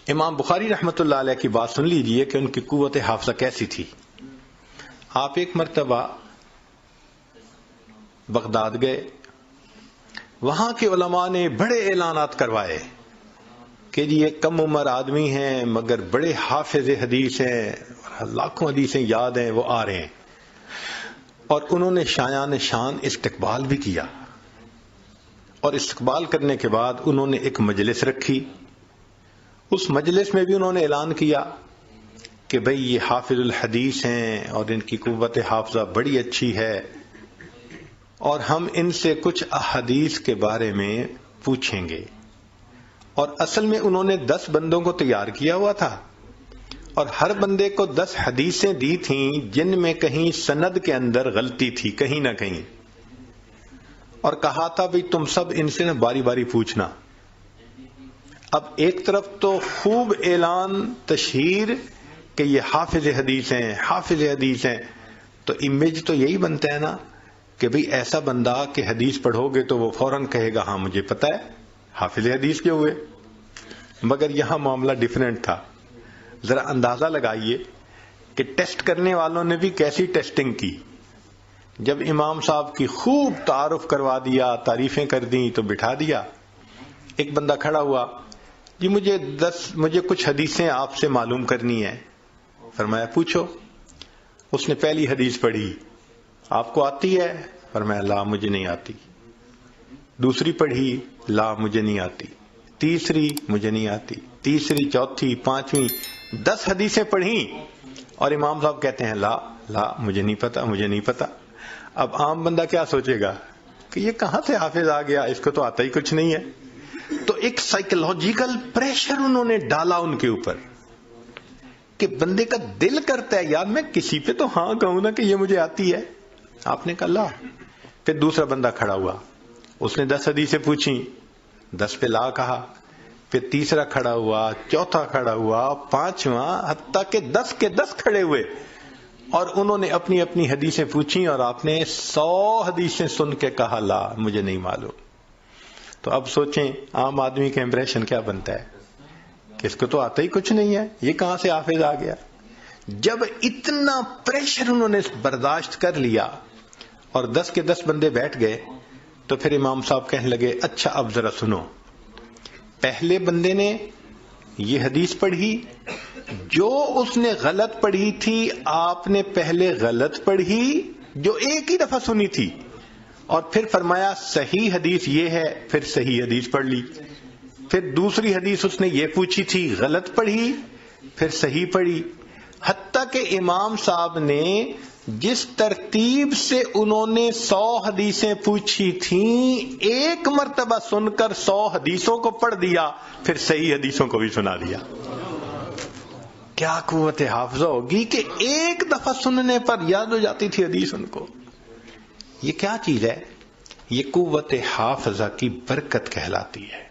امام بخاری رحمۃ اللہ علیہ کی بات سن لیجئے کہ ان کی قوت حافظہ کیسی تھی. آپ ایک مرتبہ بغداد گئے، وہاں کے علماء نے بڑے اعلانات کروائے کہ جی یہ کم عمر آدمی ہیں مگر بڑے حافظ حدیث ہیں، لاکھوں حدیثیں یاد ہیں، وہ آ رہے ہیں. اور انہوں نے شایان شان استقبال بھی کیا، اور استقبال کرنے کے بعد انہوں نے ایک مجلس رکھی. اس مجلس میں بھی انہوں نے اعلان کیا کہ بھئی یہ حافظ الحدیث ہیں اور ان کی قوت حافظہ بڑی اچھی ہے، اور ہم ان سے کچھ احادیث کے بارے میں پوچھیں گے. اور اصل میں انہوں نے 10 بندوں کو تیار کیا ہوا تھا، اور ہر بندے کو 10 حدیثیں دی تھیں جن میں کہیں سند کے اندر غلطی تھی کہیں نہ کہیں، اور کہا تھا بھی تم سب ان سے باری باری پوچھنا. اب ایک طرف تو خوب اعلان تشہیر کہ یہ حافظ حدیث ہیں، حافظ حدیث ہیں، تو امیج تو یہی بنتا ہے نا کہ بھئی ایسا بندہ کہ حدیث پڑھو گے تو وہ فوراً کہے گا ہاں مجھے پتہ ہے حافظ حدیث کے ہوئے. مگر یہاں معاملہ ڈیفرنٹ تھا. ذرا اندازہ لگائیے کہ ٹیسٹ کرنے والوں نے بھی کیسی ٹیسٹنگ کی. جب امام صاحب کی خوب تعارف کروا دیا، تعریفیں کر دیں تو بٹھا دیا. ایک بندہ کھڑا ہوا، جی مجھے کچھ حدیثیں آپ سے معلوم کرنی ہے. فرمایا پوچھو. اس نے پہلی حدیث پڑھی، آپ کو آتی ہے؟ فرمایا لا مجھے نہیں آتی. دوسری پڑھی، لا مجھے نہیں آتی. تیسری مجھے نہیں آتی. تیسری، چوتھی، پانچویں، 10 حدیثیں پڑھیں، اور امام صاحب کہتے ہیں لا لا مجھے نہیں پتا، مجھے نہیں پتا. اب عام بندہ کیا سوچے گا کہ یہ کہاں سے حافظ آ گیا، اس کو تو آتا ہی کچھ نہیں ہے. تو ایک سائیکولوجیکل پریشر انہوں نے ڈالا ان کے اوپر کہ بندے کا دل کرتا ہے یار میں کسی پہ تو ہاں کہوں نا کہ یہ مجھے آتی ہے. آپ نے کہا لا. پھر دوسرا بندہ کھڑا ہوا، اس نے 10 حدیثیں پوچھی، 10 پہ لا کہا. پھر تیسرا کھڑا ہوا، چوتھا کھڑا ہوا، پانچواں، حتیٰ کہ 10 کے 10 کھڑے ہوئے، اور انہوں نے اپنی اپنی حدیثیں پوچھی، اور آپ نے 100 حدیثیں سن کے کہا لا مجھے نہیں معلوم. تو اب سوچیں عام آدمی کا امپریشن کیا بنتا ہے کہ اس کو تو آتا ہی کچھ نہیں ہے، یہ کہاں سے حافظ آ گیا. جب اتنا پریشر انہوں نے برداشت کر لیا اور 10 کے 10 بندے بیٹھ گئے، تو پھر امام صاحب کہنے لگے اچھا اب ذرا سنو. پہلے بندے نے یہ حدیث پڑھی، جو اس نے غلط پڑھی تھی آپ نے پہلے غلط پڑھی جو ایک ہی دفعہ سنی تھی، اور پھر فرمایا صحیح حدیث یہ ہے، پھر صحیح حدیث پڑھ لی. پھر دوسری حدیث اس نے یہ پوچھی تھی، غلط پڑھی، پھر صحیح پڑھی. حتیٰ کہ امام صاحب نے جس ترتیب سے انہوں نے 100 حدیثیں پوچھی تھیں ایک مرتبہ سن کر 100 حدیثوں کو پڑھ دیا، پھر صحیح حدیثوں کو بھی سنا دیا. کیا قوت حافظہ ہوگی کہ ایک دفعہ سننے پر یاد ہو جاتی تھی حدیث ان کو. یہ کیا چیز ہے؟ یہ قوت حافظہ کی برکت کہلاتی ہے.